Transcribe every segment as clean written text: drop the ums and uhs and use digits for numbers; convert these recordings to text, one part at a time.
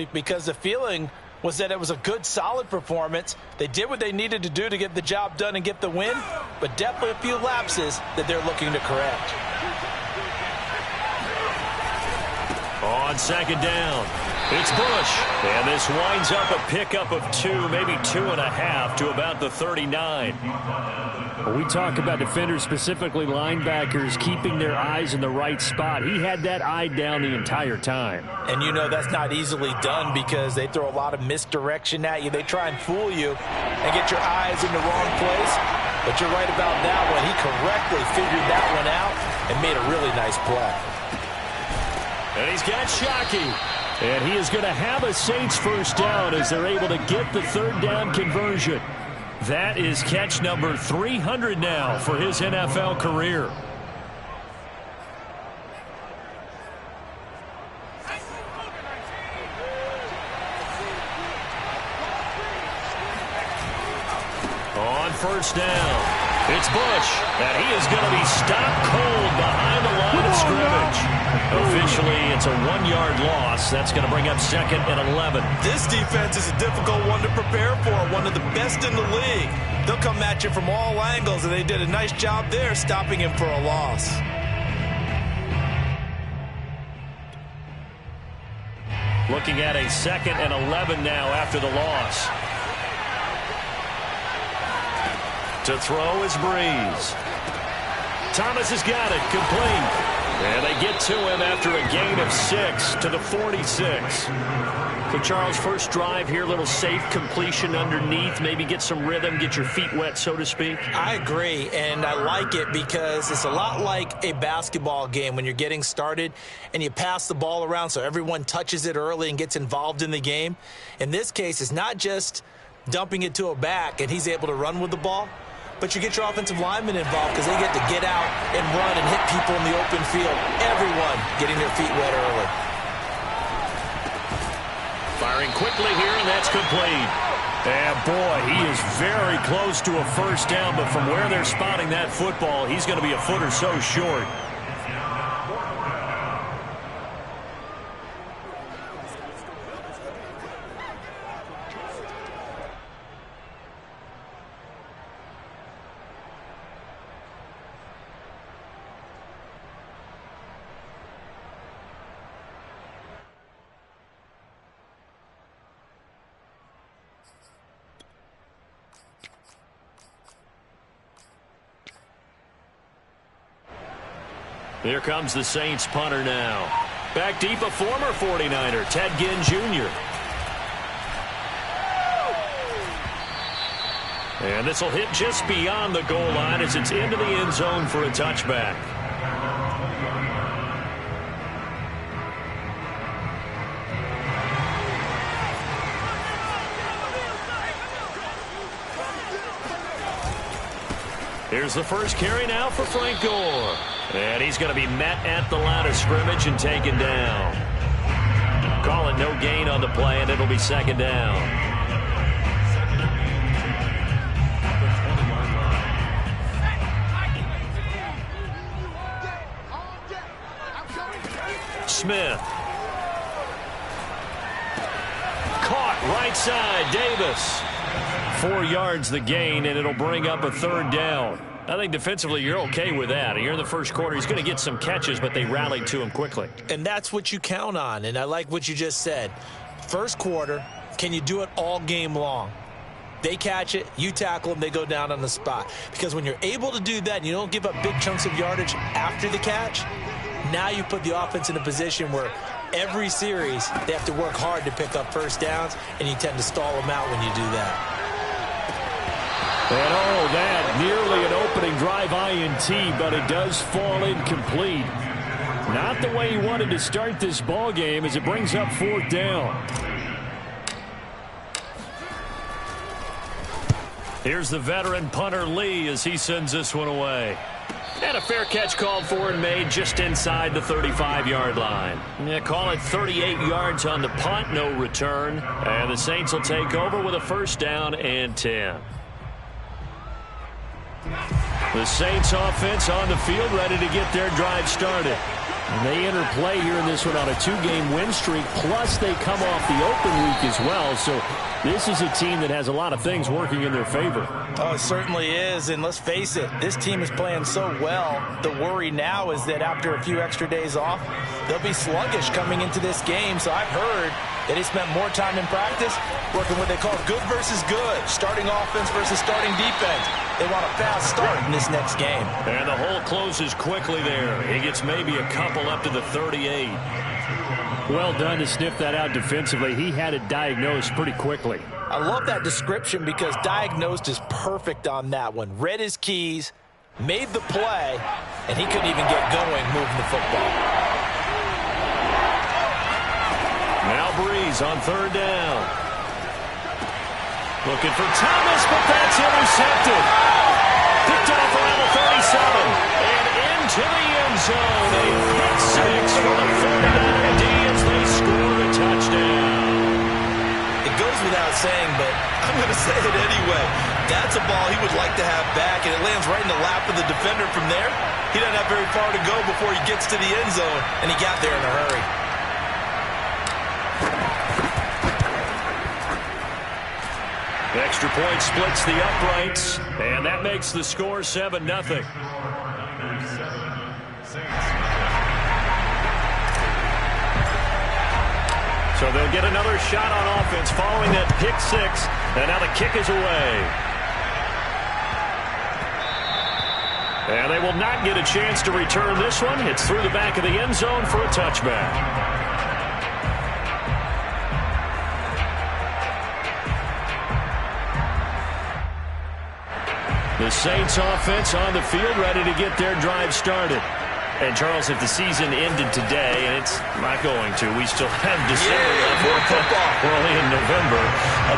because the feeling was that it was a good, solid performance. They did what they needed to do to get the job done and get the win, but definitely a few lapses that they're looking to correct. On second down, it's Bush. And this winds up a pickup of 2, maybe 2.5 to about the 39. When we talk about defenders, specifically linebackers, keeping their eyes in the right spot, he had that eye down the entire time. And you know that's not easily done because they throw a lot of misdirection at you. They try and fool you and get your eyes in the wrong place. But you're right about that one. He correctly figured that one out and made a really nice play. And he's got Shockey. And he is going to have a Saints first down as they're able to get the third down conversion. That is catch number 300 now for his NFL career. On first down, it's Bush, and he is going to be stopped cold behind the line of scrimmage. Officially, it's a 1-yard loss. That's going to bring up second and 11. This defense is a difficult one to prepare for, one of the best in the league. They'll come at you from all angles, and they did a nice job there stopping him for a loss. Looking at a second and 11 now after the loss. To throw is Breeze. Thomas has got it, complete. And they get to him after a gain of 6 to the 46. So, Charles, first drive here, little safe completion underneath, maybe get some rhythm, get your feet wet, so to speak. I agree, and I like it because it's a lot like a basketball game when you're getting started and you pass the ball around so everyone touches it early and gets involved in the game. In this case, it's not just dumping it to a back and he's able to run with the ball, but you get your offensive linemen involved because they get to get out and run and hit people in the open field. Everyone getting their feet wet early. Firing quickly here, and that's complete. And, boy, he is very close to a first down, but from where they're spotting that football, he's going to be a foot or so short. Here comes the Saints punter now. Back deep, a former 49er, Ted Ginn Jr. And this will hit just beyond the goal line as it's into the end zone for a touchback. Here's the first carry now for Frank Gore. And he's going to be met at the line of scrimmage and taken down. Call it no gain on the play, and it'll be second down. Smith. Caught right side, Davis. 4 yards the gain, and it'll bring up a third down. I think defensively you're okay with that. Here in the first quarter, he's going to get some catches, but they rallied to him quickly. And that's what you count on, and I like what you just said. First quarter, can you do it all game long? They catch it, you tackle them, they go down on the spot. Because when you're able to do that and you don't give up big chunks of yardage after the catch, now you put the offense in a position where every series they have to work hard to pick up first downs, and you tend to stall them out when you do that. And oh, that nearly an opening drive INT, but it does fall incomplete. Not the way he wanted to start this ball game as it brings up fourth down. Here's the veteran punter Lee as he sends this one away. And a fair catch called for and made just inside the 35-yard line. Yeah, call it 38 yards on the punt, no return. And the Saints will take over with a first down and 10. The Saints offense on the field ready to get their drive started. And they enter play here in this one on a 2-game win streak, plus they come off the open week as well. So this is a team that has a lot of things working in their favor. Oh, it certainly is. And let's face it, this team is playing so well. The worry now is that after a few extra days off, they'll be sluggish coming into this game. So I've heard that they spent more time in practice working what they call good versus good, starting offense versus starting defense. They want a fast start in this next game. And the hole closes quickly there. He gets maybe a couple up to the 38. Well done to sniff that out defensively. He had it diagnosed pretty quickly. I love that description because diagnosed is perfect on that one. Read his keys, made the play, and he couldn't even get going moving the football. Now Breeze on 3rd down. Looking for Thomas, but that's intercepted. Picked off around the 37. And into the end zone. A pick six for the 49 D as they score a touchdown. It goes without saying, but I'm going to say it anyway. That's a ball he would like to have back, and it lands right in the lap of the defender from there. He doesn't have very far to go before he gets to the end zone, and he got there in a hurry. Extra point splits the uprights, and that makes the score 7-0. So they'll get another shot on offense following that pick six, and now the kick is away. And they will not get a chance to return this one. It's through the back of the end zone for a touchback. The Saints offense on the field, ready to get their drive started. And, Charles, if the season ended today, and it's not going to, we still have December left. More football. We're only in November.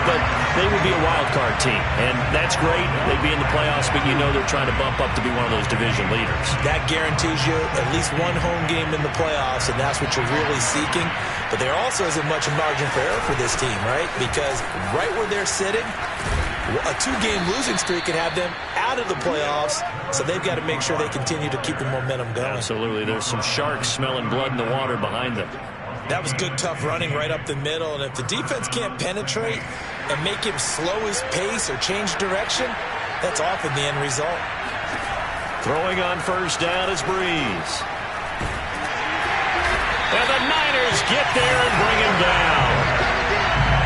But they would be a wild card team. And that's great. They'd be in the playoffs, but you know they're trying to bump up to be one of those division leaders. That guarantees you at least one home game in the playoffs, and that's what you're really seeking. But there also isn't much margin for error for this team, right? Because right where they're sitting, a 2-game losing streak could have them out of the playoffs, so they've got to make sure they continue to keep the momentum going. Absolutely. There's some sharks smelling blood in the water behind them. That was good, tough running right up the middle, and if the defense can't penetrate and make him slow his pace or change direction, that's often the end result. Throwing on 1st down is Breeze. And the Niners get there and bring him down.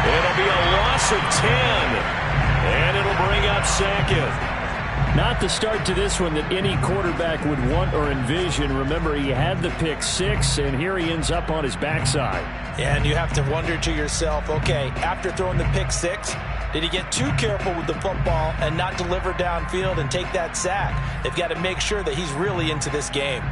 It'll be a loss of 10. And it'll bring up 2nd. Not the start to this one that any quarterback would want or envision. Remember, he had the pick six, and here he ends up on his backside. Yeah, and you have to wonder to yourself, okay, after throwing the pick six, did he get too careful with the football and not deliver downfield and take that sack? They've got to make sure that he's really into this game.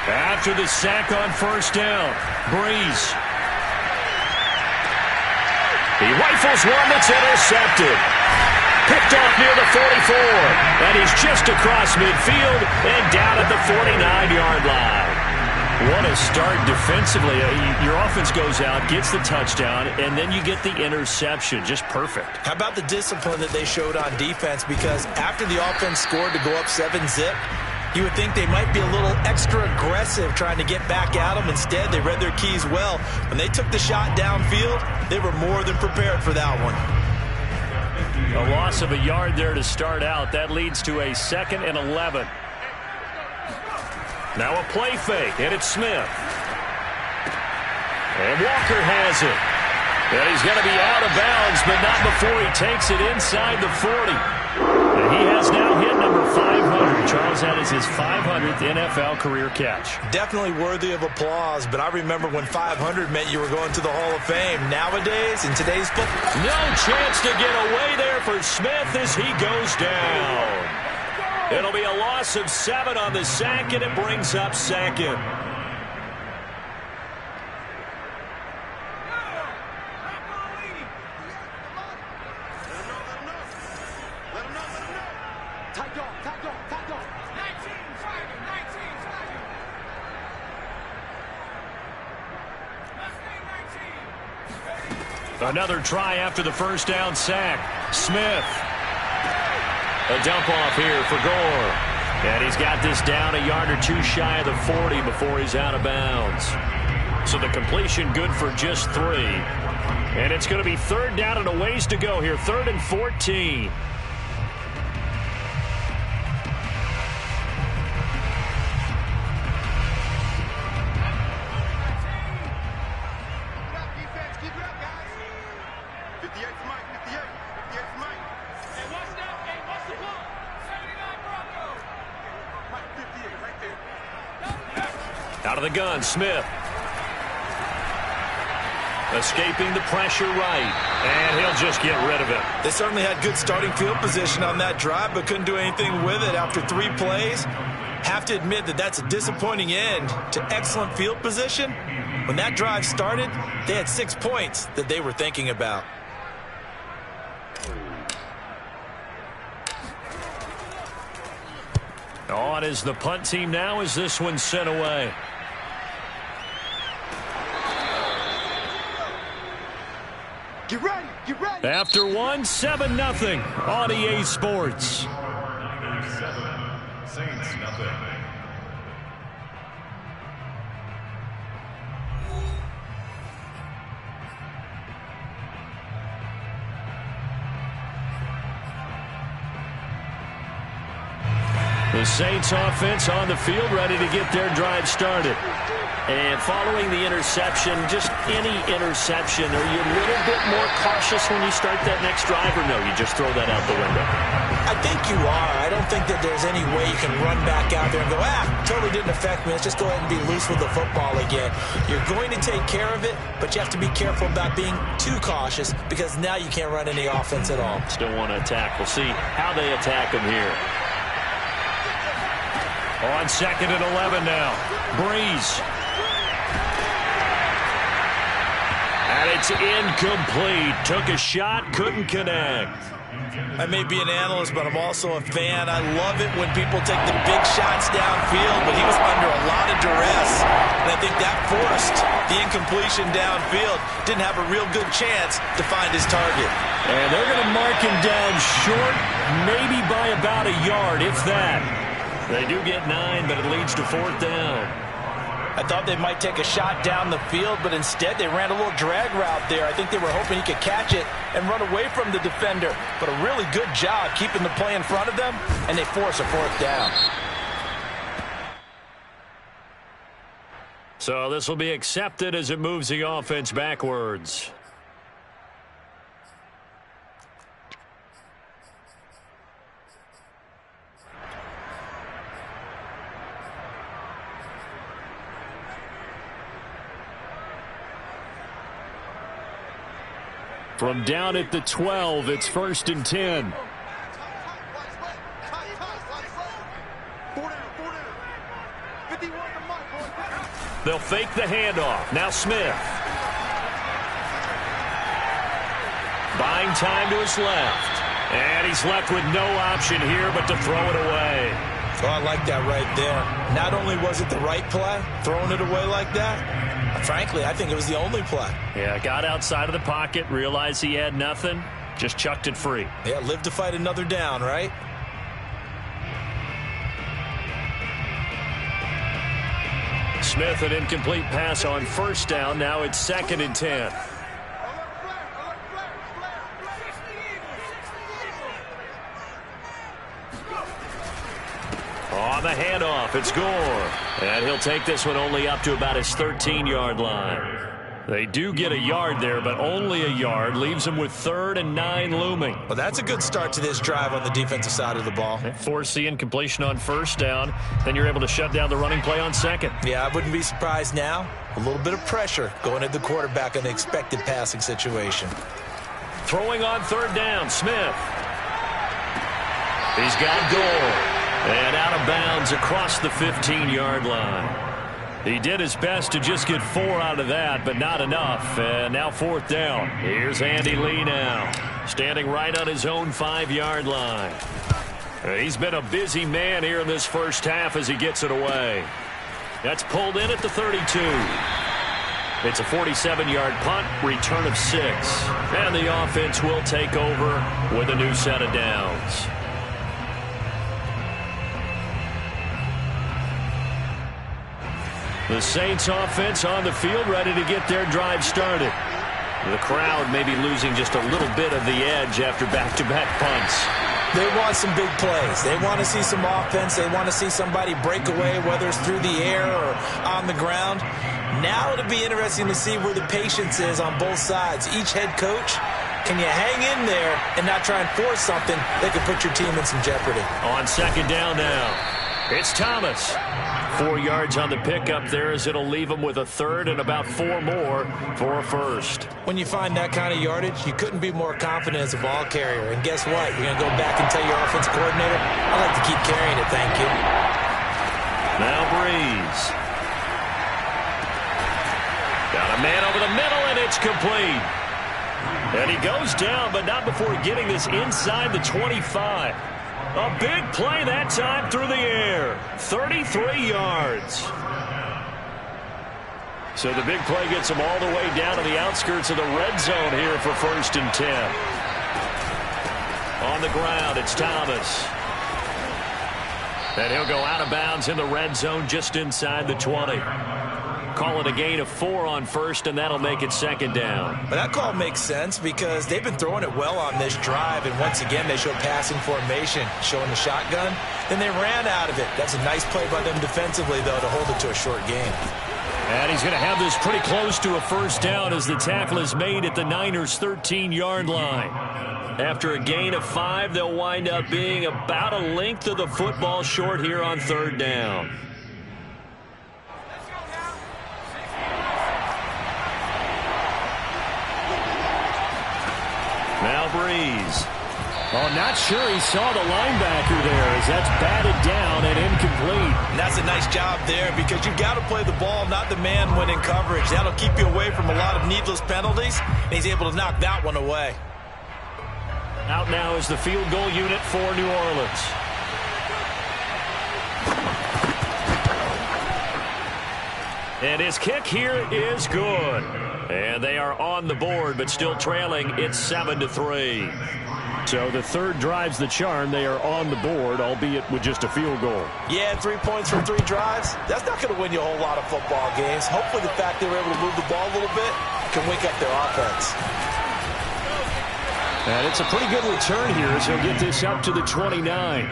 After the sack on 1st down, Breeze. He rifles one that's intercepted. Picked off near the 44. And he's just across midfield and down at the 49-yard line. What a start defensively. Your offense goes out, gets the touchdown, and then you get the interception. Just perfect. How about the discipline that they showed on defense? Because after the offense scored to go up 7-zip, you would think they might be a little extra aggressive trying to get back at them. Instead, they read their keys well. When they took the shot downfield, they were more than prepared for that one. A loss of a yard there to start out. That leads to a 2nd and 11. Now a play fake, and it's Smith. And Walker has it. And he's going to be out of bounds, but not before he takes it inside the 40. And he has now hit number 500. Charles, that is his 500th NFL career catch. Definitely worthy of applause, but I remember when 500 meant you were going to the Hall of Fame. Nowadays, in today's football, no chance to get away there for Smith as he goes down. It'll be a loss of 7 on the sack, and it brings up 2nd. Another try after the first down sack. Smith. A dump off here for Gore. And he's got this down a yard or two shy of the 40 before he's out of bounds. So the completion good for just 3. And it's going to be third down and a ways to go here. 3rd and 14. Out of the gun, Smith. Escaping the pressure right. And he'll just get rid of it. They certainly had good starting field position on that drive, but couldn't do anything with it after 3 plays. Have to admit that that's a disappointing end to excellent field position. When that drive started, they had 6 points that they were thinking about. On is the punt team now as this one's sent away. Get ready, get ready. After 1, 7-0 on EA Sports. 7, Saints, nothing. The Saints offense on the field ready to get their drive started. And following the interception, just any interception, are you a little bit more cautious when you start that next drive, or no, you just throw that out the window? I think you are. I don't think that there's any way you can run back out there and go, totally didn't affect me. Let's just go ahead and be loose with the football again. You're going to take care of it, but you have to be careful about being too cautious because now you can't run any offense at all. Still want to attack. We'll see how they attack them here. On 2nd and 11 now. Breeze. And it's incomplete. Took a shot, couldn't connect. I may be an analyst, but I'm also a fan. I love it when people take the big shots downfield, but he was under a lot of duress. And I think that forced the incompletion downfield. Didn't have a real good chance to find his target. And they're going to mark him down short, maybe by about a yard, if that. They do get 9, but it leads to 4th down. I thought they might take a shot down the field, but instead they ran a little drag route there. I think they were hoping he could catch it and run away from the defender. But a really good job keeping the play in front of them, and they force a 4th down. So this will be accepted as it moves the offense backwards. From down at the 12, it's 1st and 10. They'll fake the handoff. Now Smith. Buying time to his left. And he's left with no option here but to throw it away. Oh, I like that right there. Not only was it the right play, throwing it away like that, frankly, I think it was the only play. Yeah, got outside of the pocket, realized he had nothing, just chucked it free. Yeah, live to fight another down, right? Smith, an incomplete pass on 1st down. Now it's 2nd and 10. On the handoff, it's Gore. And he'll take this one only up to about his 13-yard line. They do get a yard there, but only a yard. Leaves them with 3rd and 9 looming. Well, that's a good start to this drive on the defensive side of the ball. Force the incompletion on 1st down. Then you're able to shut down the running play on 2nd. Yeah, I wouldn't be surprised now. A little bit of pressure going at the quarterback in the expected passing situation. Throwing on 3rd down, Smith. He's got Gore. And out of bounds across the 15-yard line. He did his best to just get 4 out of that, but not enough. And now 4th down. Here's Andy Lee now, standing right on his own 5-yard line. He's been a busy man here in this first half as he gets it away. That's pulled in at the 32. It's a 47-yard punt, return of 6. And the offense will take over with a new set of downs. The Saints offense on the field, ready to get their drive started. The crowd may be losing just a little bit of the edge after back-to-back punts. They want some big plays. They want to see some offense. They want to see somebody break away, whether it's through the air or on the ground. Now it'll be interesting to see where the patience is on both sides. Each head coach, can you hang in there and not try and force something that could put your team in some jeopardy? On second down now, it's Thomas. 4 yards on the pickup there as it'll leave him with a third and about 4 more for a first. When you find that kind of yardage, you couldn't be more confident as a ball carrier. And guess what? You're going to go back and tell your offensive coordinator, I'd like to keep carrying it, thank you. Now Breeze. Got a man over the middle, and it's complete. And he goes down, but not before getting this inside the 25. A big play that time through the air. 33 yards. So the big play gets him all the way down to the outskirts of the red zone here for 1st and 10. On the ground, it's Thomas. And he'll go out of bounds in the red zone just inside the 20. Call it a gain of 4 on first, and that'll make it second down. But that call makes sense because they've been throwing it well on this drive, and once again they show passing formation, showing the shotgun. Then they ran out of it. That's a nice play by them defensively, though, to hold it to a short gain. And he's going to have this pretty close to a first down as the tackle is made at the Niners' 13-yard line. After a gain of 5, they'll wind up being about a length of the football short here on third down. Now Breeze. Oh, not sure he saw the linebacker there as that's batted down and incomplete. And that's a nice job there because you've got to play the ball, not the man when in coverage. That'll keep you away from a lot of needless penalties, and he's able to knock that one away. Out now is the field goal unit for New Orleans. And his kick here is good. And they are on the board, but still trailing. It's 7-3. So the third drive's the charm. They are on the board, albeit with just a field goal. Yeah, 3 points from 3 drives. That's not going to win you a whole lot of football games. Hopefully the fact they were able to move the ball a little bit can wake up their offense. And it's a pretty good return here as he'll get this up to the 29.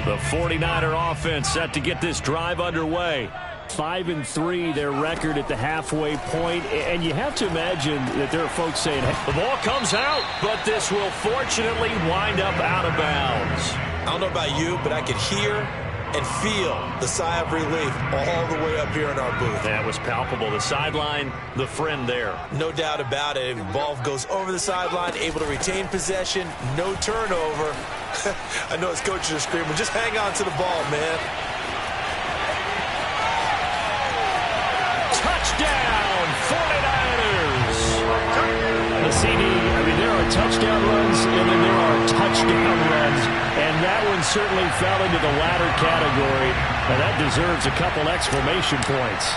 The 49er offense set to get this drive underway. 5-3 their record at the halfway point, and you have to imagine that there are folks saying, hey, the ball comes out, but this will fortunately wind up out of bounds. I don't know about you, but I could hear and feel the sigh of relief all the way up here in our booth. That was palpable. The sideline, the friend there. No doubt about it. The ball goes over the sideline, able to retain possession, no turnover. I know his coaches are screaming, just hang on to the ball, man. Touchdown, 49ers! The CD, I mean, there are touchdown runs, and then there are touchdown runs, and that one certainly fell into the latter category, and that deserves a couple exclamation points.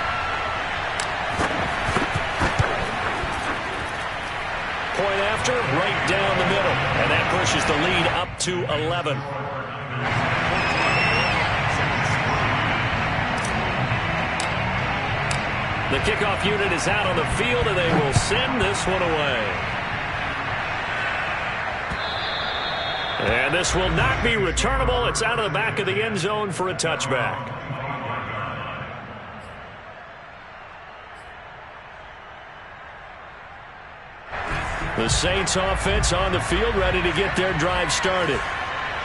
Point after, right down the middle, and that pushes the lead up to 11. The kickoff unit is out on the field, and they will send this one away. And this will not be returnable. It's out of the back of the end zone for a touchback. The Saints offense on the field ready to get their drive started.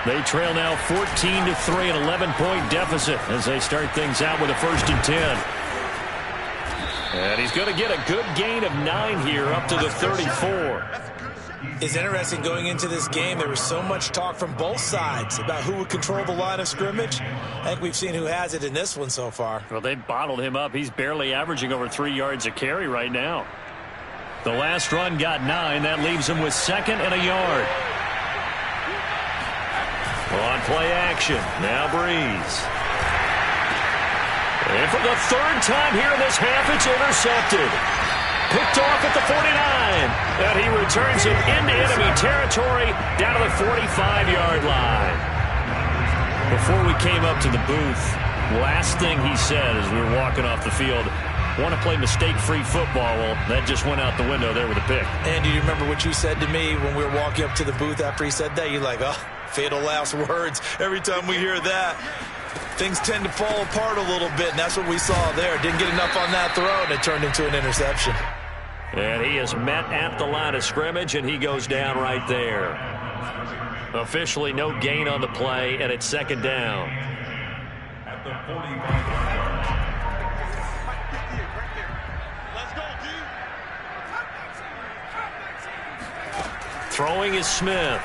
They trail now 14-3, an 11-point deficit as they start things out with a 1st and 10. And he's going to get a good gain of 9 here up to the 34. It's interesting going into this game. There was so much talk from both sides about who would control the line of scrimmage. I think we've seen who has it in this one so far. Well, they bottled him up. He's barely averaging over 3 yards a carry right now. The last run got 9. That leaves him with 2nd and a yard. On play action, now Breeze. And for the third time here in this half, it's intercepted. Picked off at the 49. And he returns it into enemy territory down to the 45-yard line. Before we came up to the booth, last thing he said as we were walking off the field, want to play mistake-free football. Well, that just went out the window there with a pick. And do you remember what you said to me when we were walking up to the booth after he said that? You're like, oh, fatal last words. Every time we hear that, things tend to fall apart a little bit, and that's what we saw there. Didn't get enough on that throw, and it turned into an interception. And he is met at the line of scrimmage, and he goes down right there. Officially no gain on the play, and it's second down. At the 45. Throwing is Smith.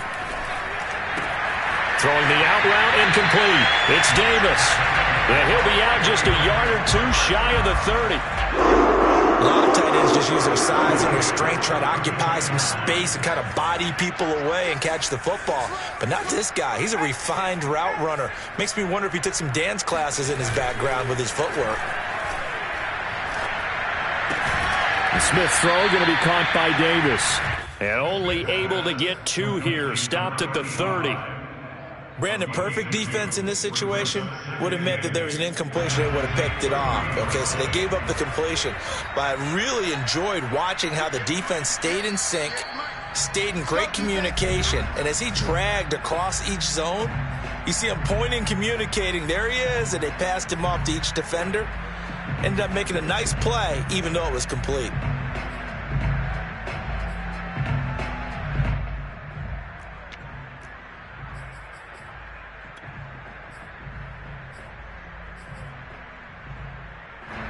Throwing the out route incomplete. It's Davis. And he'll be out just a yard or two shy of the 30. A lot of tight ends just use their size and their strength, try to occupy some space and kind of body people away and catch the football. But not this guy. He's a refined route runner. Makes me wonder if he took some dance classes in his background with his footwork. The Smith throw going to be caught by Davis. And only able to get two here. Stopped at the 30. Brandon, perfect defense in this situation would have meant that there was an incompletion. They would have picked it off. Okay, so they gave up the completion. But I really enjoyed watching how the defense stayed in sync, stayed in great communication. And as he dragged across each zone, you see him pointing, communicating. There he is, and they passed him off to each defender. Ended up making a nice play, even though it was complete.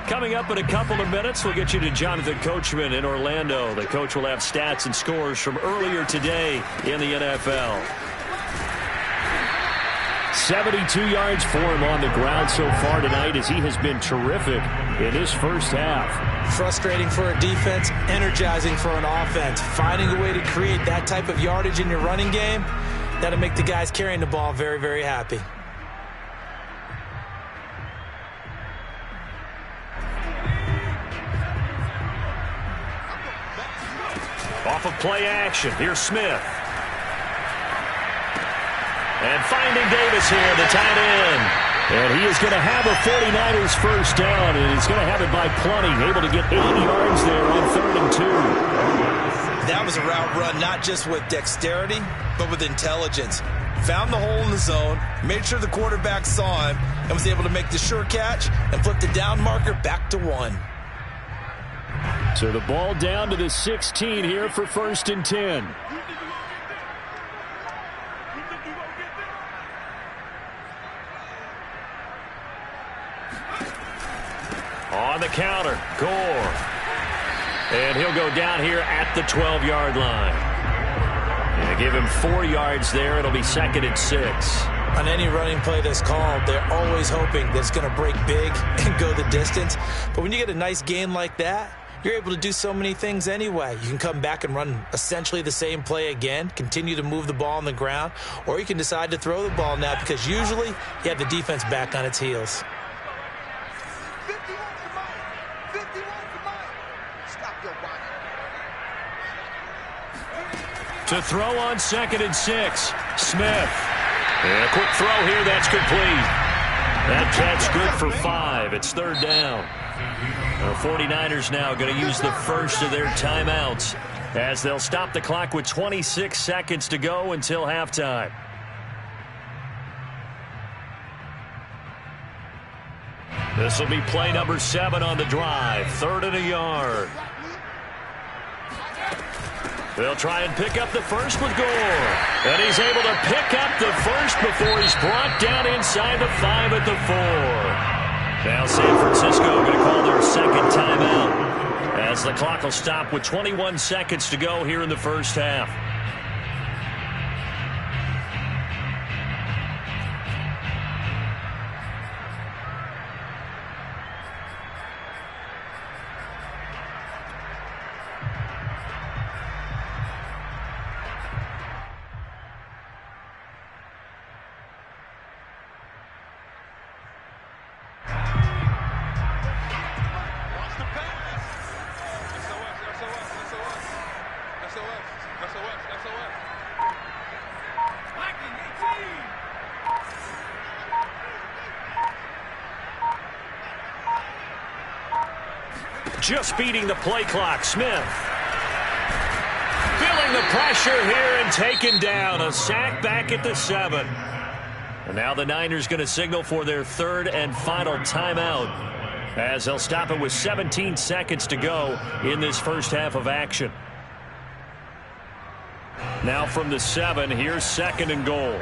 Coming up in a couple of minutes, we'll get you to Jonathan Coachman in Orlando. The coach will have stats and scores from earlier today in the NFL. 72 yards for him on the ground so far tonight as he has been terrific in his first half. Frustrating for a defense, energizing for an offense. Finding a way to create that type of yardage in your running game, that'll make the guys carrying the ball very, very happy. Off of play action, here's Smith. And finding Davis here, the tight end. And he is going to have a 49ers first down, and he's going to have it by plenty. Able to get 8 yards there on 3rd and 2. That was a route run not just with dexterity, but with intelligence. Found the hole in the zone, made sure the quarterback saw him, and was able to make the sure catch and flip the down marker back to 1. So the ball down to the 16 here for 1st and 10. On the counter, Gore. And he'll go down here at the 12-yard line. And give him 4 yards there. It'll be 2nd and 6. On any running play that's called, they're always hoping that it's going to break big and go the distance. But when you get a nice gain like that, you're able to do so many things anyway. You can come back and run essentially the same play again, continue to move the ball on the ground, or you can decide to throw the ball now because usually you have the defense back on its heels. To throw on 2nd and 6, Smith. And a quick throw here, that's complete. That catch good for 5. It's 3rd down. The 49ers now going to use the first of their timeouts as they'll stop the clock with 26 seconds to go until halftime. This will be play number 7 on the drive. 3rd and a yard. They'll try and pick up the first with Gore. And he's able to pick up the first before he's brought down inside the 5 at the 4. Now San Francisco going to call their 2nd timeout as the clock will stop with 21 seconds to go here in the first half. Just beating the play clock. Smith feeling the pressure here and taken down. A sack back at the 7. And now the Niners going to signal for their third and final timeout, as they'll stop it with 17 seconds to go in this first half of action. Now from the 7, here's 2nd and goal.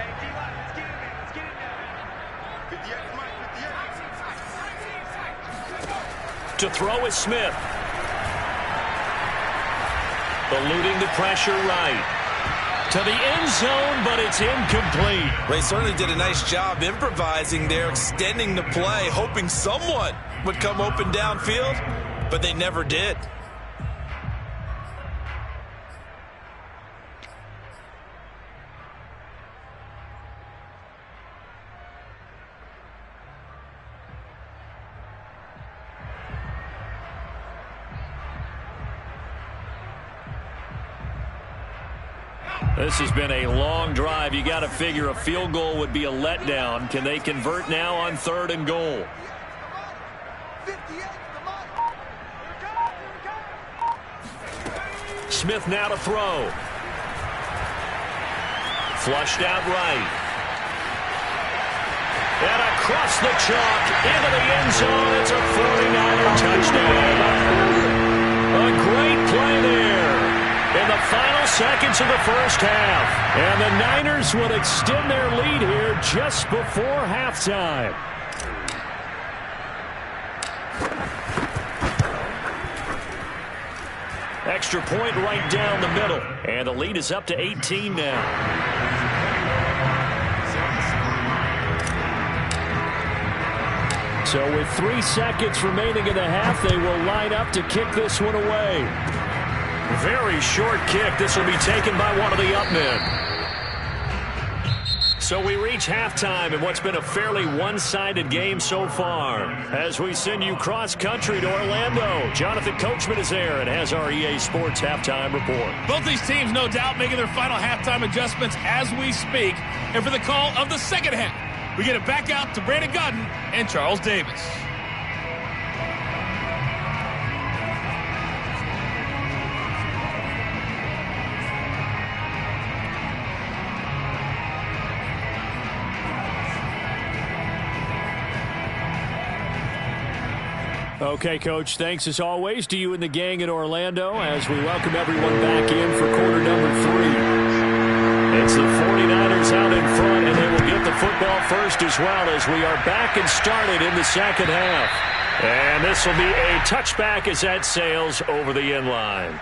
To throw is Smith. Eluding the pressure right. To the end zone, but it's incomplete. They certainly did a nice job improvising there, extending the play, hoping someone would come open downfield, but they never did. This has been a long drive. You got to figure a field goal would be a letdown. Can they convert now on 3rd and goal? Smith now to throw. Flushed out right. And across the chalk into the end zone. It's a 49er touchdown. A great play there in the final seconds of the first half. And the Niners will extend their lead here just before halftime. Extra point right down the middle. And the lead is up to 18 now. So with 3 seconds remaining in the half, they will line up to kick this one away. Very short kick. This will be taken by one of the up men. So we reach halftime in what's been a fairly one-sided game so far. As we send you cross-country to Orlando, Jonathan Coachman is there and has our EA Sports halftime report. Both these teams, no doubt, making their final halftime adjustments as we speak. And for the call of the second half, we get it back out to Brandon Godden and Charles Davis. Okay, Coach, thanks as always to you and the gang in Orlando as we welcome everyone back in for quarter number 3. It's the 49ers out in front, and they will get the football first as well as we are back and started in the second half. And this will be a touchback as that sails over the end line.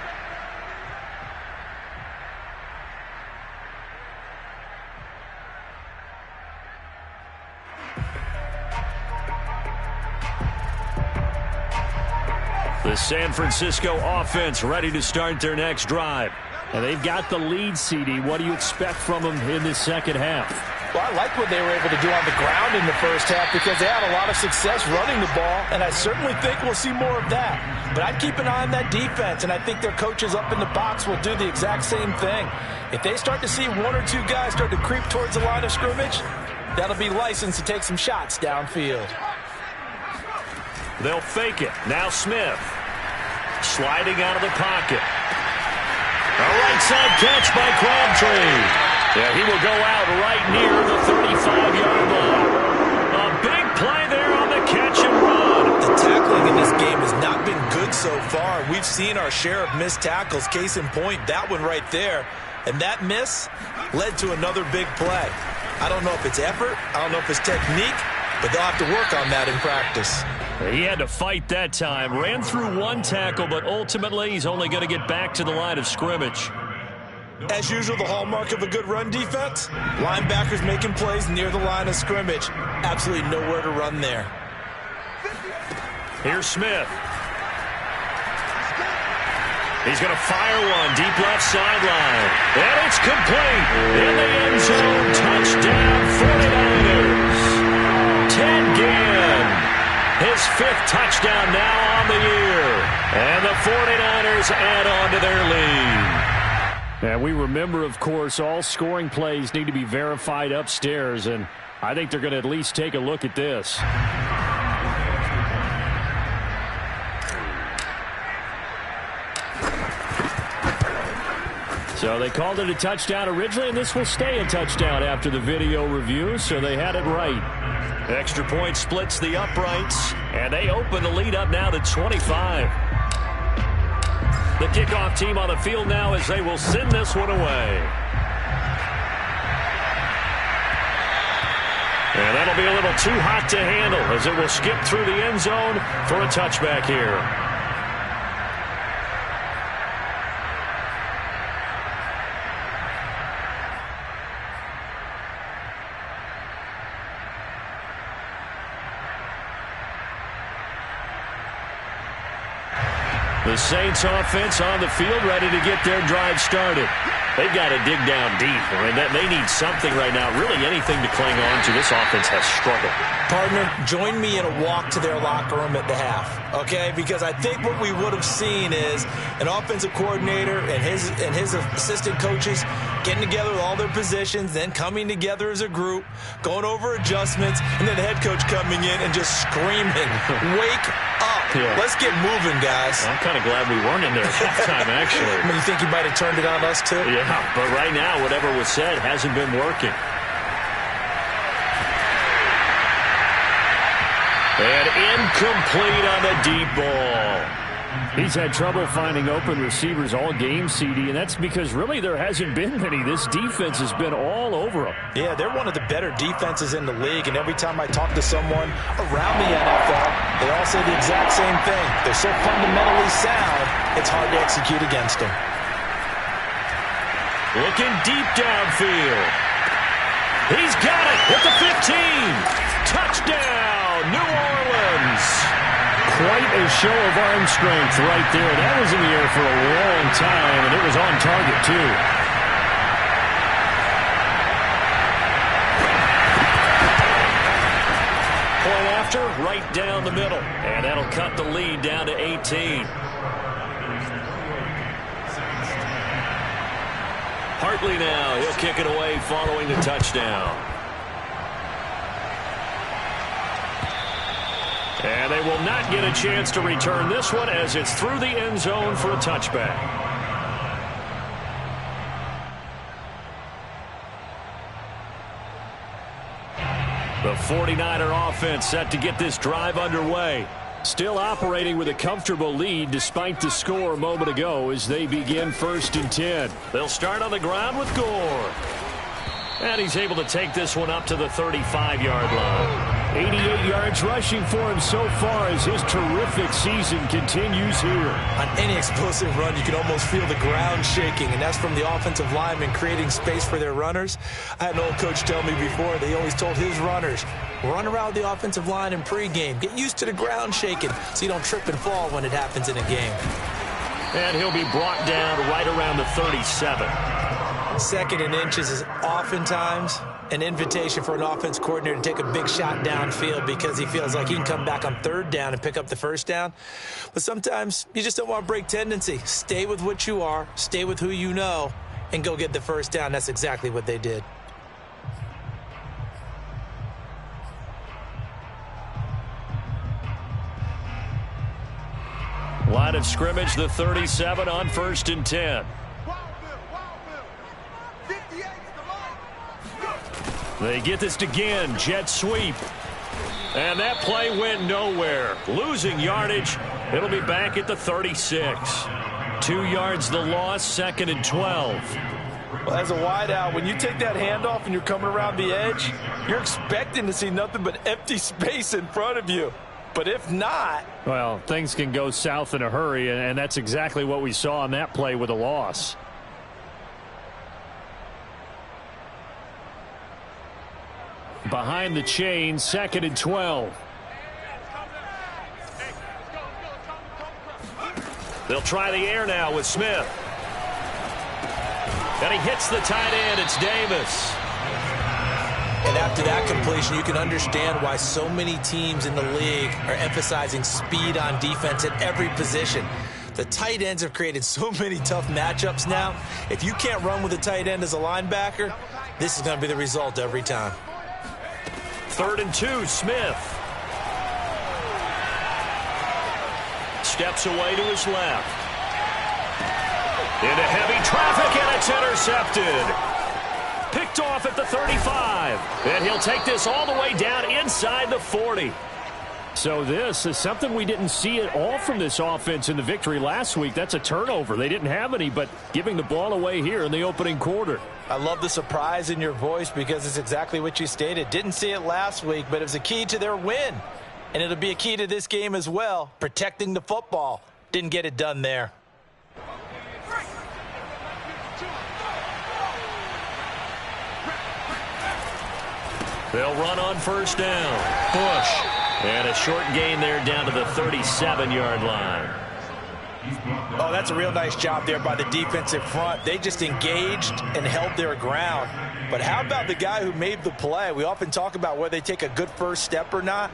The San Francisco offense ready to start their next drive. And they've got the lead, CD. What do you expect from them in the second half? Well, I like what they were able to do on the ground in the first half because they had a lot of success running the ball, and I certainly think we'll see more of that. But I'd keep an eye on that defense, and I think their coaches up in the box will do the exact same thing. If they start to see 1 or 2 guys start to creep towards the line of scrimmage, that'll be licensed to take some shots downfield. They'll fake it. Now Smith. Sliding out of the pocket. A right side catch by Crabtree. Yeah, he will go out right near the 35-yard line. A big play there on the catch and run. The tackling in this game has not been good so far. We've seen our share of missed tackles. Case in point, that one right there. And that miss led to another big play. I don't know if it's effort. I don't know if it's technique. But they'll have to work on that in practice. He had to fight that time. Ran through 1 tackle, but ultimately he's only going to get back to the line of scrimmage. As usual, the hallmark of a good run defense, linebackers making plays near the line of scrimmage. Absolutely nowhere to run there. Here's Smith. He's going to fire one deep left sideline. And it's complete. In the end zone, touchdown 49ers. Ted Ginn. His 5th touchdown now on the year. 49ers add on to their lead. And we remember, of course, all scoring plays need to be verified upstairs, and I think they're going to at least take a look at this. So they called it a touchdown originally, and this will stay a touchdown after the video review, so they had it right. Extra point splits the uprights, and they open the lead up now to 25. The kickoff team on the field now as they will send this one away. And that'll be a little too hot to handle as it will skip through the end zone for a touchback here. The Saints offense on the field ready to get their drive started. They've got to dig down deep. I mean, they need something right now, really anything to cling on to. This offense has struggled. Partner, join me in a walk to their locker room at the half, okay? Because I think what we would have seen is an offensive coordinator and his assistant coaches getting together with all their positions, then coming together as a group, going over adjustments, and then the head coach coming in and just screaming, "Wake up. Yeah. Let's get moving, guys." I'm kind of glad we weren't in there at halftime, actually. I mean, you think you might have turned it on us, too? Yeah, but right now, whatever was said hasn't been working. And incomplete on the deep ball. He's had trouble finding open receivers all game, CD, and that's because really there hasn't been many. This defense has been all over them. Yeah, they're one of the better defenses in the league, and every time I talk to someone around the NFL, they all say the exact same thing. They're so fundamentally sound, it's hard to execute against them. Looking deep downfield. He's got it at the 15. Touchdown, New Orleans. Quite a show of arm strength right there. That was in the air for a long time, and it was on target, too. Point after, right down the middle. And that'll cut the lead down to 18. Hartley now, he'll kick it away following the touchdown. And they will not get a chance to return this one as it's through the end zone for a touchback. The 49er offense set to get this drive underway. Still operating with a comfortable lead despite the score a moment ago as they begin 1st and 10. They'll start on the ground with Gore. And he's able to take this one up to the 35-yard line. 88 yards rushing for him so far as his terrific season continues here. On any explosive run, you can almost feel the ground shaking, and that's from the offensive linemen creating space for their runners. I had an old coach tell me before, they always told his runners, run around the offensive line in pregame. Get used to the ground shaking so you don't trip and fall when it happens in a game. And he'll be brought down right around the 37. 2nd and inches is oftentimes an invitation for an offense coordinator to take a big shot downfield because he feels like he can come back on 3rd down and pick up the 1st down. But sometimes you just don't want to break tendency. Stay with what you are, stay with who you know, and go get the 1st down. That's exactly what they did. Line of scrimmage, the 37 on 1st and 10. They get this again, jet sweep. And that play went nowhere. Losing yardage. It'll be back at the 36. 2 yards the loss, 2nd and 12. Well, as a wideout, when you take that handoff and you're coming around the edge, you're expecting to see nothing but empty space in front of you. But if not... Well, things can go south in a hurry, and that's exactly what we saw on that play with a loss. Behind the chain, 2nd and 12. They'll try the air now with Smith. And he hits the tight end. It's Davis. And after that completion, you can understand why so many teams in the league are emphasizing speed on defense at every position. The tight ends have created so many tough matchups now. If you can't run with a tight end as a linebacker, this is going to be the result every time. 3rd and 2, Smith. Steps away to his left. Into heavy traffic, and it's intercepted. Picked off at the 35. And he'll take this all the way down inside the 40. So this is something we didn't see at all from this offense in the victory last week. That's a turnover. They didn't have any, but giving the ball away here in the opening quarter. I love the surprise in your voice because it's exactly what you stated. Didn't see it last week, but it was a key to their win. And it'll be a key to this game as well, protecting the football. Didn't get it done there. They'll run on 1st down. Bush. And a short gain there down to the 37-yard line. Oh, that's a real nice job there by the defensive front. They just engaged and held their ground. But how about the guy who made the play? We often talk about whether they take a good first step or not.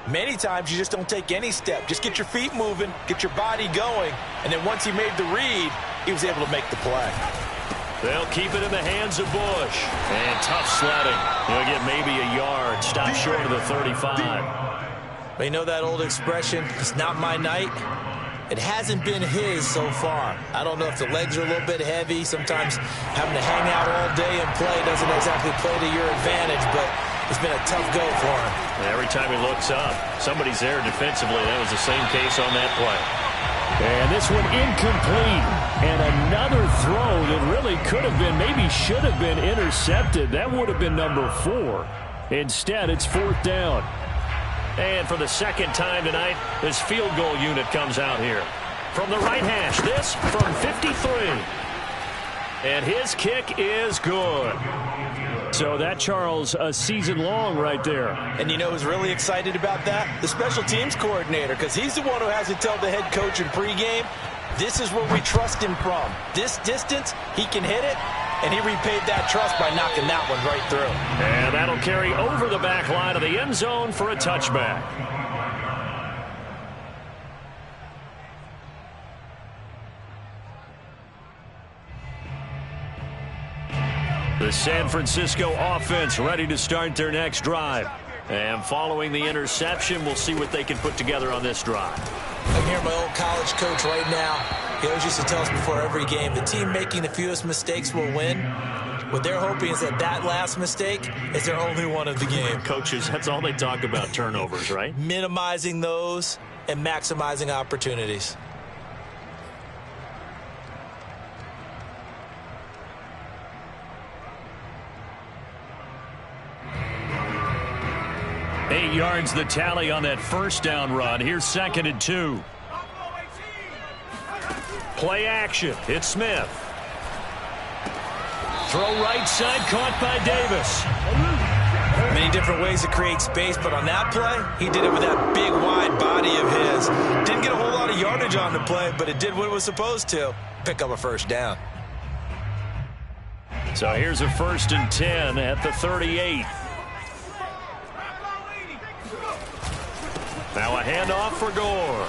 Many times you just don't take any step. Just get your feet moving, get your body going, and then once he made the read, he was able to make the play. They'll keep it in the hands of Bush. And tough sledding. He'll get maybe a yard. Stop short of the 35. But you know that old expression, it's not my night? It hasn't been his so far. I don't know if the legs are a little bit heavy. Sometimes having to hang out all day and play doesn't exactly play to your advantage, but it's been a tough go for him. Every time he looks up, somebody's there defensively. That was the same case on that play. And this one incomplete. And another throw that really could have been, maybe should have been intercepted. That would have been number 4. Instead, it's 4th down. And for the second time tonight, this field goal unit comes out here. From the right hash, this from 53. And his kick is good. So that, Charles, a season long right there. And you know who's really excited about that? The special teams coordinator, because he's the one who has to tell the head coach in pregame, this is where we trust him from. This distance, he can hit it, and he repaid that trust by knocking that one right through. And that'll carry over the back line of the end zone for a touchback. The San Francisco offense ready to start their next drive. And following the interception, we'll see what they can put together on this drive. I'm hearing my old college coach right now. He always used to tell us before every game, the team making the fewest mistakes will win. What they're hoping is that that last mistake is their only one of the game. Coaches, that's all they talk about, turnovers, right? Minimizing those and maximizing opportunities. Eight yards the tally on that 1st down run. Here's 2nd and 2. Play action. It's Smith. Throw right side, caught by Davis. Many different ways to create space, but on that play, he did it with that big, wide body of his. Didn't get a whole lot of yardage on the play, but it did what it was supposed to. Pick up a 1st down. So here's a 1st and 10 at the 38. Now a handoff for Gore.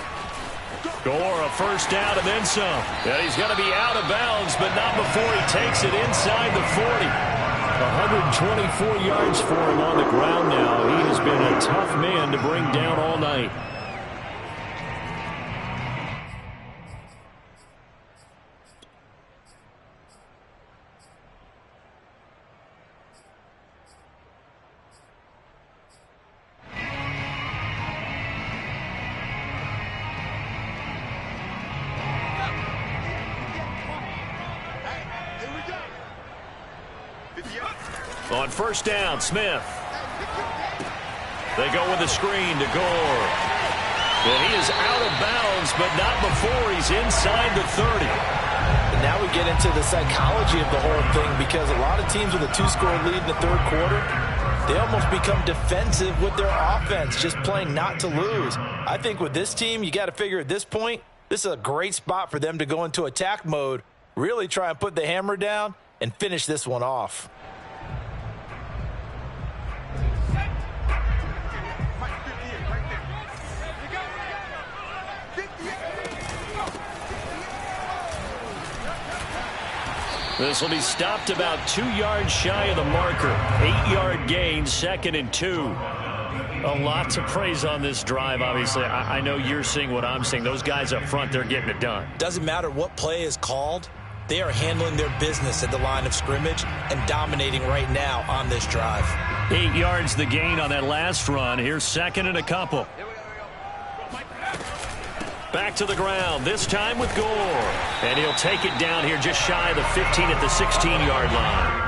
Gore, a 1st down and then some. And he's going to be out of bounds, but not before he takes it inside the 40. 124 yards for him on the ground now. He has been a tough man to bring down all night. On 1st down, Smith. They go with the screen to Gore. And he is out of bounds, but not before he's inside the 30. And now we get into the psychology of the whole thing, because a lot of teams with a 2-score lead in the 3rd quarter, they almost become defensive with their offense, just playing not to lose. I think with this team, you got to figure at this point, this is a great spot for them to go into attack mode, really try and put the hammer down and finish this one off. This will be stopped about 2 yards shy of the marker. 8-yard gain, 2nd and 2. A lot to praise on this drive, obviously. I know you're seeing what I'm seeing. Those guys up front, they're getting it done. Doesn't matter what play is called. They are handling their business at the line of scrimmage and dominating right now on this drive. 8 yards the gain on that last run. Here's 2nd and a couple. Back to the ground, this time with Gore. And he'll take it down here just shy of the 15 at the 16-yard line.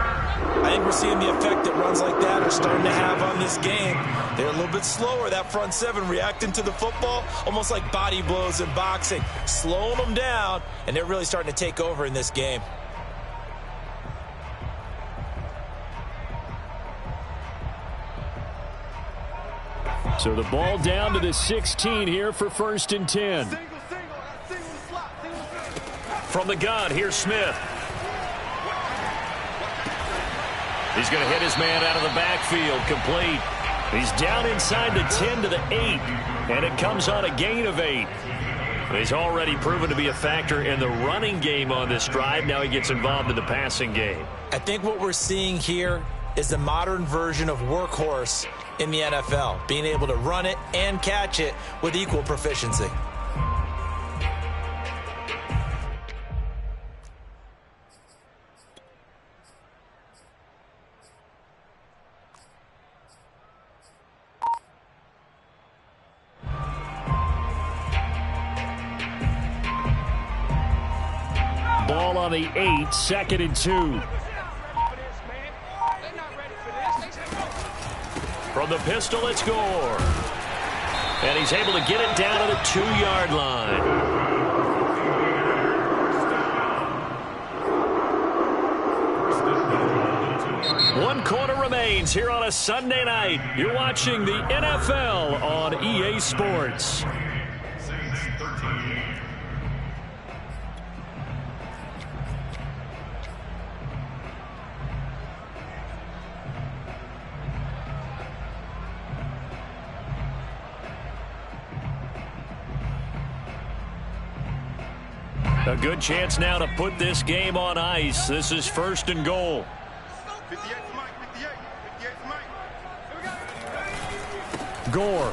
I think we're seeing the effect that runs like that are starting to have on this game. They're a little bit slower, that front seven, reacting to the football, almost like body blows in boxing, slowing them down, and they're really starting to take over in this game. So the ball down to the 16 here for 1st and 10. From the gun, here's Smith. He's going to hit his man out of the backfield, complete. He's down inside the 10 to the 8, and it comes on a gain of 8. He's already proven to be a factor in the running game on this drive. Now he gets involved in the passing game. I think what we're seeing here is the modern version of workhorse in the NFL, being able to run it and catch it with equal proficiency. Ball on the 8, 2nd and 2. From the pistol, it's Gore. And he's able to get it down to the 2-yard line. One quarter remains here on a Sunday night. You're watching the NFL on EA Sports. A good chance now to put this game on ice. This is 1st and goal. 58 for Mike, 58 for Mike. Gore.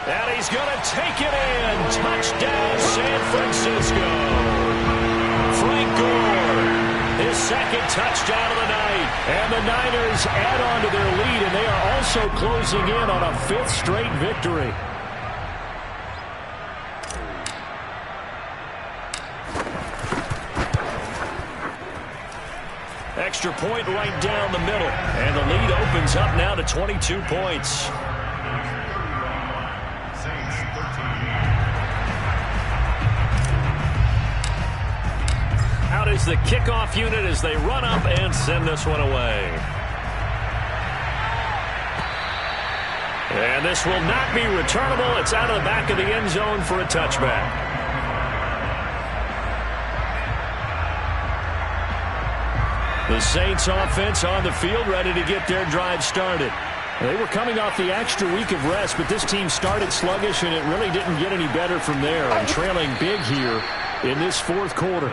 And he's going to take it in. Touchdown, San Francisco. Frank Gore, his 2nd touchdown of the night. And the Niners add on to their lead, and they are also closing in on a 5th straight victory. Extra point right down the middle. And the lead opens up now to 22 points. Out is the kickoff unit as they run up and send this one away. And this will not be returnable. It's out of the back of the end zone for a touchback. The Saints offense on the field, ready to get their drive started. They were coming off the extra week of rest, but this team started sluggish, and it really didn't get any better from there. And trailing big here in this 4th quarter.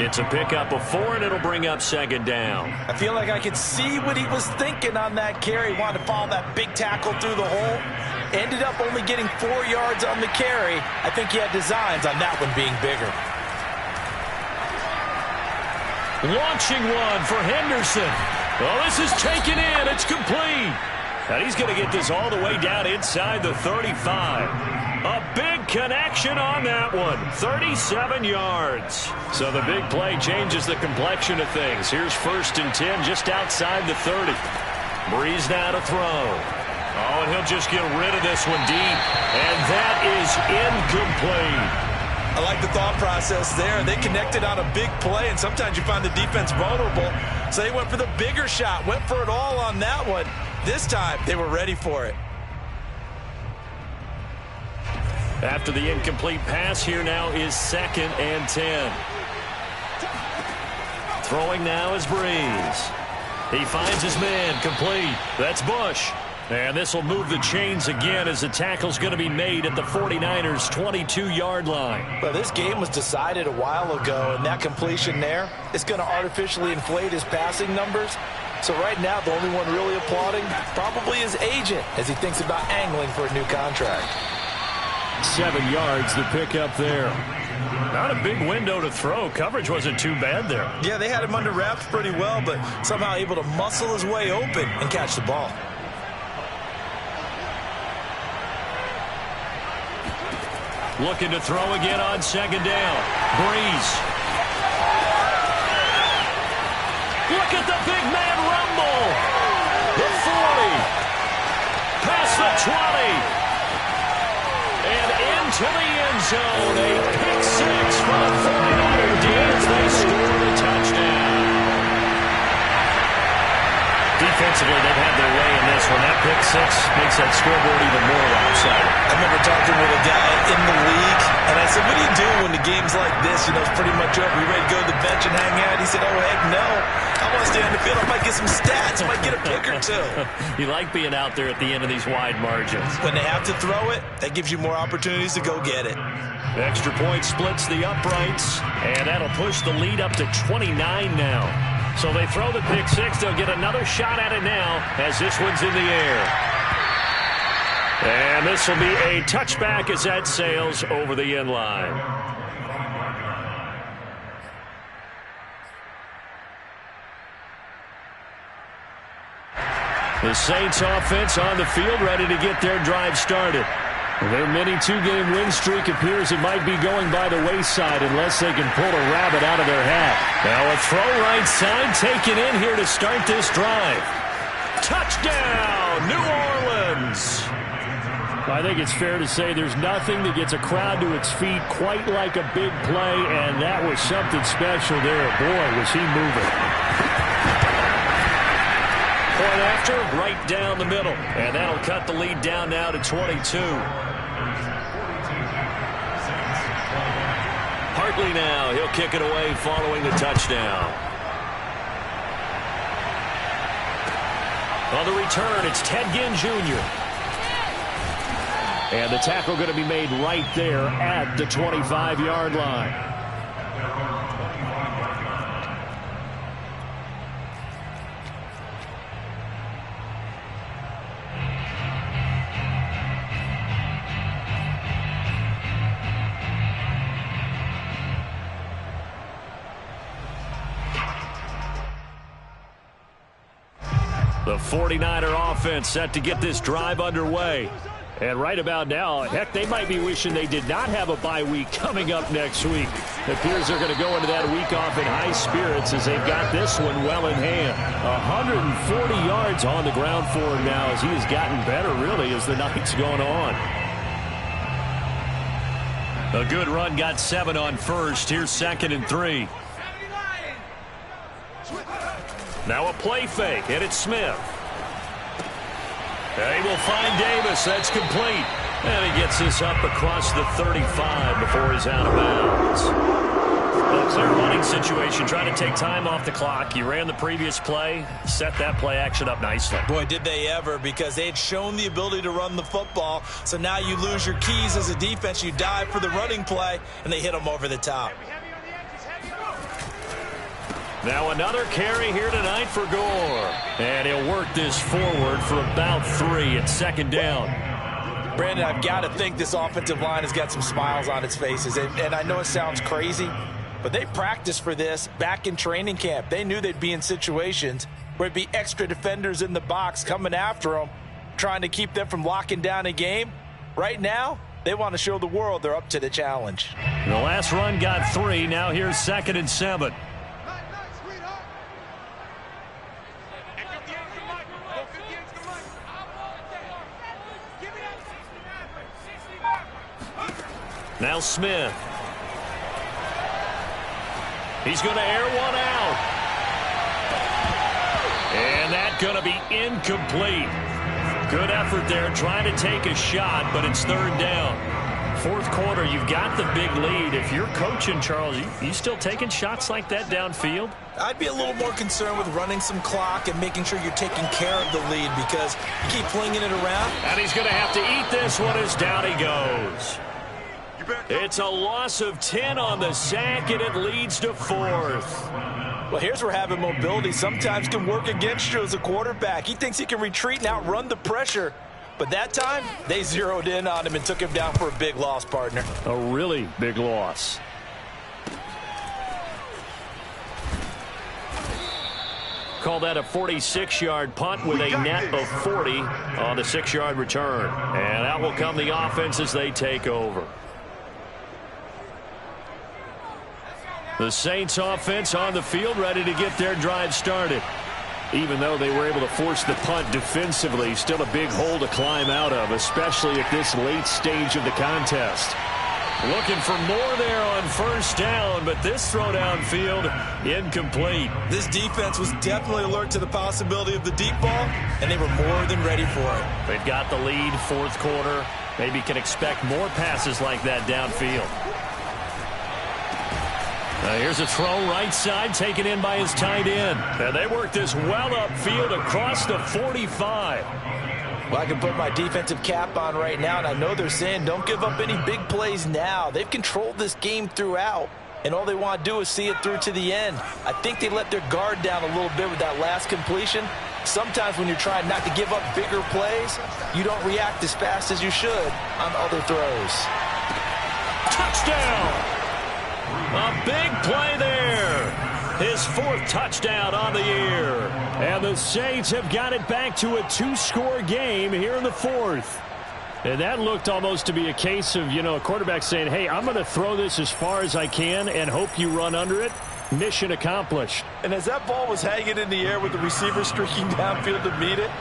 It's a pickup of 4, and it'll bring up 2nd down. I feel like I could see what he was thinking on that carry. He wanted to follow that big tackle through the hole. Ended up only getting 4 yards on the carry. I think he had designs on that one being bigger. Launching one for Henderson. Well, this is taken in. It's complete. And he's going to get this all the way down inside the 35. A big connection on that one. 37 yards. So the big play changes the complexion of things. Here's 1st and 10 just outside the 30. Breeze now to throw. Oh, and he'll just get rid of this one deep. And that is incomplete. I like the thought process there. They connected on a big play, and sometimes you find the defense vulnerable. So they went for the bigger shot, went for it all on that one. This time, they were ready for it. After the incomplete pass, here now is 2nd and 10. Throwing now is Breeze. He finds his man, complete. That's Bush. And this will move the chains again as the tackle's going to be made at the 49ers' 22-yard line. Well, this game was decided a while ago, and that completion there is going to artificially inflate his passing numbers. So right now, the only one really applauding probably his agent as he thinks about angling for a new contract. 7 yards, the pickup there. Not a big window to throw. Coverage wasn't too bad there. Yeah, they had him under wraps pretty well, but somehow able to muscle his way open and catch the ball. Looking to throw again on second down. Breeze. Look at the big man rumble. The 40. Past the 20. And into the end zone. A pick six for the 49er D as they score the touchdown. Defensively, they've had their way in this one. That pick six makes that scoreboard even more lopsided. I remember talking with a guy in the league, and I said, what do you do when the game's like this? You know, it's pretty much over. You ready to go to the bench and hang out? He said, oh, heck no. I want to stay on the field. I might get some stats. I might get a pick or two. You like being out there at the end of these wide margins. When they have to throw it, that gives you more opportunities to go get it. Extra point splits the uprights, and that'll push the lead up to 29 now. So they throw the pick six. They'll get another shot at it now as this one's in the air. And this will be a touchback as that sails over the end line. The Saints offense on the field ready to get their drive started. Their mini two-game win streak appears it might be going by the wayside unless they can pull a rabbit out of their hat. Now a throw right side taken in here to start this drive. Touchdown, New Orleans! I think it's fair to say there's nothing that gets a crowd to its feet quite like a big play, and that was something special there. Boy, was he moving. Point after, right down the middle. And that'll cut the lead down now to 22. Hartley now, he'll kick it away following the touchdown. On the return, it's Ted Ginn Jr. And the tackle going to be made right there at the 25-yard line. The 49er offense set to get this drive underway. And right about now, heck, they might be wishing they did not have a bye week coming up next week. It appears they're going to go into that week off in high spirits as they've got this one well in hand. 140 yards on the ground for him now as he has gotten better, really, as the night's gone on. A good run, got 7 on first. Here's 2nd and 3. Now a play fake, and it's Smith. They will find Davis. That's complete. And he gets this up across the 35 before he's out of bounds. A clear running situation, trying to take time off the clock. You ran the previous play, set that play action up nicely. Boy, did they ever, because they had shown the ability to run the football. So now you lose your keys as a defense. You dive for the running play, and they hit them over the top. Now another carry here tonight for Gore. And he'll work this forward for about 3 at 2nd down. Brandon, I've got to think this offensive line has got some smiles on its faces. And I know it sounds crazy, but they practiced for this back in training camp. They knew they'd be in situations where it'd be extra defenders in the box coming after them, trying to keep them from locking down a game. Right now, they want to show the world they're up to the challenge. The last run got 3. Now here's 2nd and 7. Now Smith. He's going to air one out. And that's going to be incomplete. Good effort there trying to take a shot, but it's 3rd down. fourth quarter, you've got the big lead. If you're coaching, Charles, you still taking shots like that downfield? I'd be a little more concerned with running some clock and making sure you're taking care of the lead because you keep flinging it around. And he's going to have to eat this one as down he goes. It's a loss of 10 on the sack, and it leads to fourth. Well, here's where having mobility sometimes can work against you as a quarterback. He thinks he can retreat and outrun the pressure. But that time, they zeroed in on him and took him down for a big loss, partner. A really big loss. Call that a 46-yard punt with a net of 40 on the 6-yard return. And out will come the offense as they take over. The Saints offense on the field, ready to get their drive started. Even though they were able to force the punt defensively, still a big hole to climb out of, especially at this late stage of the contest. Looking for more there on first down, but this throw downfield incomplete. This defense was definitely alert to the possibility of the deep ball, and they were more than ready for it. They've got the lead, fourth quarter. Maybe can expect more passes like that downfield. Here's a throw right side, taken in by his tight end. And they work this well upfield across the 45. Well, I can put my defensive cap on right now, and I know they're saying don't give up any big plays now. They've controlled this game throughout, and all they want to do is see it through to the end. I think they let their guard down a little bit with that last completion. Sometimes when you're trying not to give up bigger plays, you don't react as fast as you should on other throws. Touchdown! A big play there. His fourth touchdown on the year. And the Saints have got it back to a two-score game here in the fourth. And that looked almost to be a case of, a quarterback saying, hey, I'm going to throw this as far as I can and hope you run under it. Mission accomplished. And as that ball was hanging in the air with the receiver streaking downfield to meet it,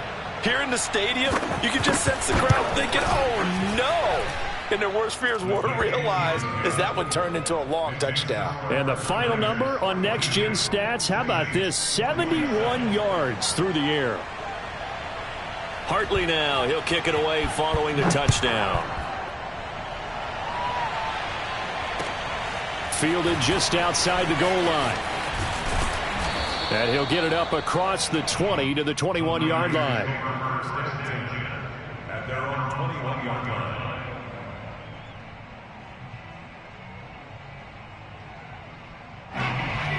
here in the stadium, you could just sense the crowd thinking, oh, no. And their worst fears were realized as that one turned into a long touchdown. And the final number on Next Gen Stats, how about this? 71 yards through the air. Hartley now, he'll kick it away following the touchdown. Fielded just outside the goal line. And he'll get it up across the 20 to the 21-yard line. At their own 21-yard line.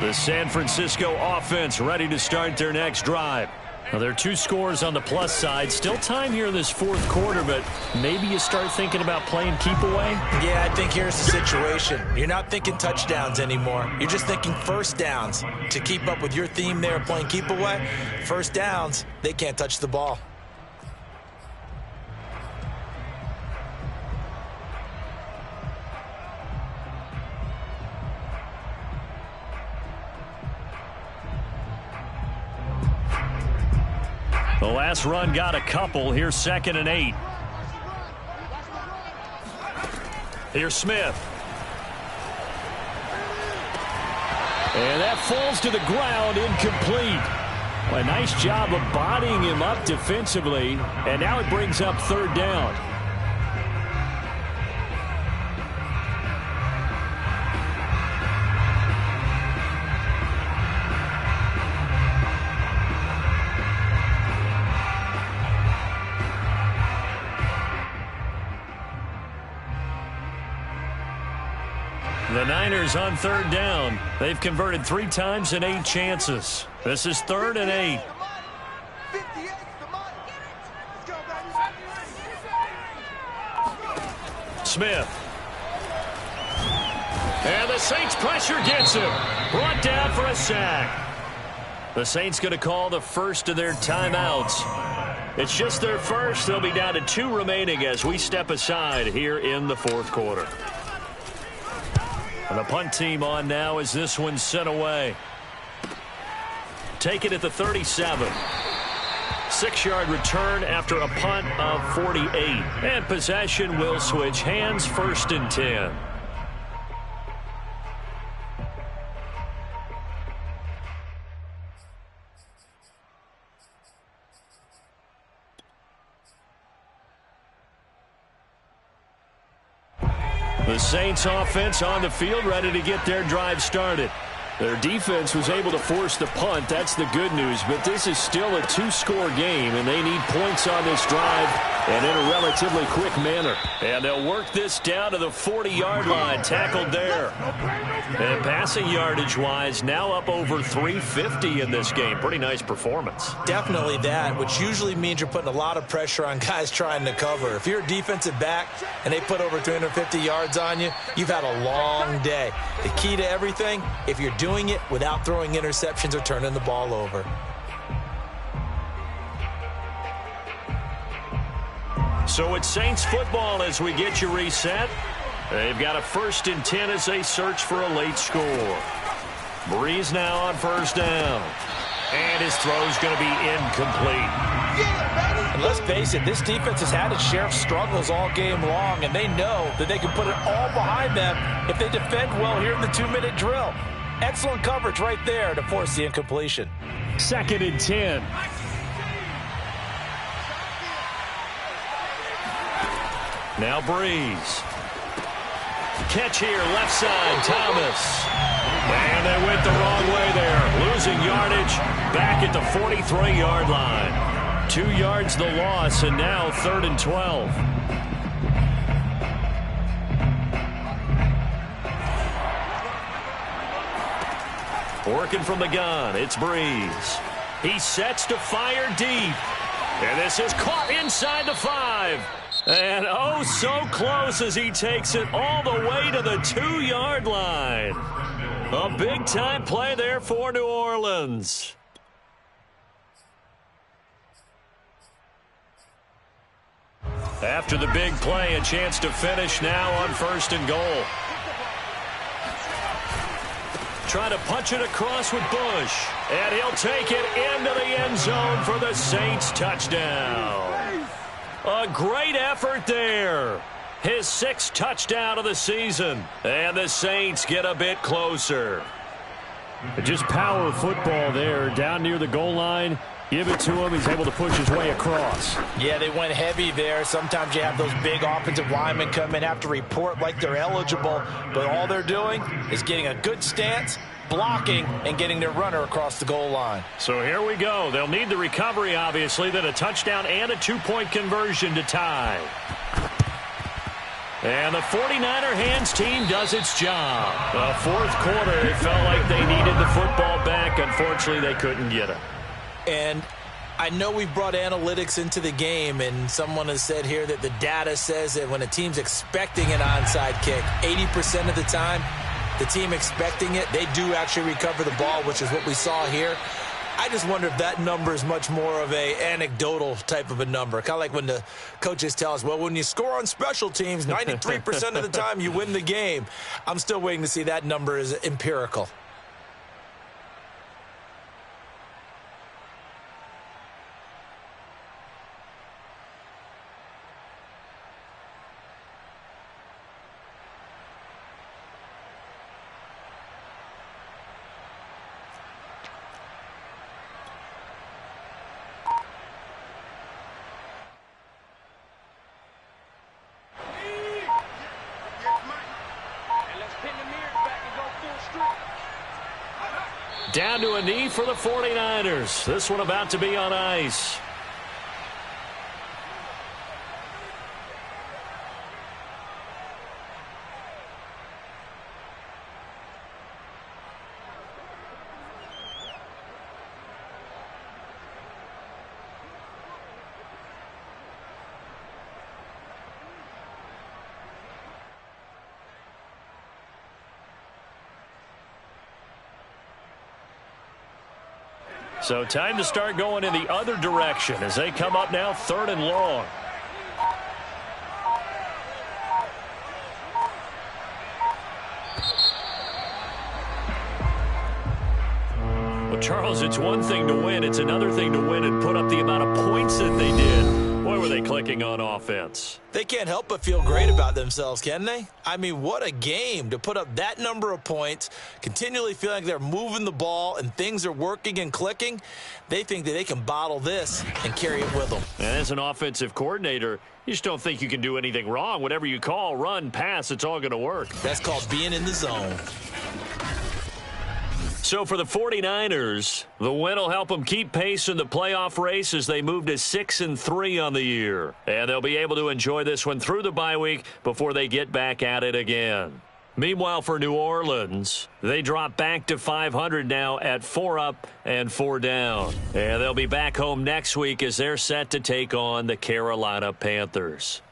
The San Francisco offense ready to start their next drive. Now, there are two scores on the plus side. Still time here in this fourth quarter, but maybe you start thinking about playing keep away? Yeah, I think here's the situation. You're not thinking touchdowns anymore. You're just thinking first downs. To keep up with your theme there of playing keep away, first downs, they can't touch the ball. The last run got a couple. Here's 2nd and 8. Here's Smith. And that falls to the ground, incomplete. Well, a nice job of bodying him up defensively. And now it brings up third down. The Niners on third down. They've converted 3 times in 8 chances. This is 3rd and 8. Smith. And the Saints pressure gets him. Brought down for a sack. The Saints going to call the first of their timeouts. It's just their first. They'll be down to 2 remaining as we step aside here in the fourth quarter. And the punt team on now as this one's sent away. Take it at the 37. 6-yard return after a punt of 48. And possession will switch hands, 1st and 10. The Saints offense on the field, ready to get their drive started. Their defense was able to force the punt. That's the good news. But this is still a two-score game, and they need points on this drive and in a relatively quick manner. And they'll work this down to the 40-yard line. Tackled there. And passing yardage-wise, now up over 350 in this game. Pretty nice performance. Definitely that, which usually means you're putting a lot of pressure on guys trying to cover. If you're a defensive back and they put over 350 yards on you, you've had a long day. The key to everything, if you're doing it without throwing interceptions or turning the ball over. So it's Saints football as we get you reset. They've got a 1st and 10 as they search for a late score. Breeze now on 1st down. And his throw's going to be incomplete. And let's face it, this defense has had its share of struggles all game long, and they know that they can put it all behind them if they defend well here in the 2-minute drill. Excellent coverage right there to force the incompletion. 2nd and 10. Now Breeze. Catch here, left side, Thomas. And they went the wrong way there. Losing yardage back at the 43-yard line. 2 yards the loss, and now 3rd and 12. Working from the gun, it's Breeze. He sets to fire deep. And this is caught inside the 5. And oh, so close as he takes it all the way to the 2-yard line. A big-time play there for New Orleans. After the big play, a chance to finish now on 1st and goal. Trying to punch it across with Bush. And he'll take it into the end zone for the Saints touchdown. A great effort there. His 6th touchdown of the season. And the Saints get a bit closer. Just power football there. Down near the goal line. Give it to him. He's able to push his way across. Yeah, they went heavy there. Sometimes you have those big offensive linemen come in, have to report like they're eligible, but all they're doing is getting a good stance, blocking, and getting their runner across the goal line. So here we go. They'll need the recovery, obviously, then a touchdown and a 2-point conversion to tie. And the 49er hands team does its job. The 4th quarter, it felt like they needed the football back. Unfortunately, they couldn't get it. And I know we've brought analytics into the game, and someone has said here that the data says that when a team's expecting an onside kick, 80% of the time, the team expecting it, they do actually recover the ball, which is what we saw here. I just wonder if that number is much more of a anecdotal type of a number. Kind of like when the coaches tell us, well, when you score on special teams, 93% of the time you win the game. I'm still waiting to see that number is empirical. Down to a knee for the 49ers. This one about to be on ice. So time to start going in the other direction as they come up now 3rd and long. Well, Charles, it's one thing to win. It's another thing to win and put up the amount of points that they did. Boy, were they clicking on offense. They can't help but feel great about themselves, can they? I mean, what a game to put up that number of points, continually feeling like they're moving the ball and things are working and clicking. They think that they can bottle this and carry it with them. And as an offensive coordinator, You just don't think you can do anything wrong. Whatever you call, run, pass, it's all going to work. That's called being in the zone. So for the 49ers, the win will help them keep pace in the playoff race as they move to 6-3 on the year. And they'll be able to enjoy this one through the bye week before they get back at it again. Meanwhile, for New Orleans, they drop back to 500 now at 4 up and 4 down. And they'll be back home next week as they're set to take on the Carolina Panthers.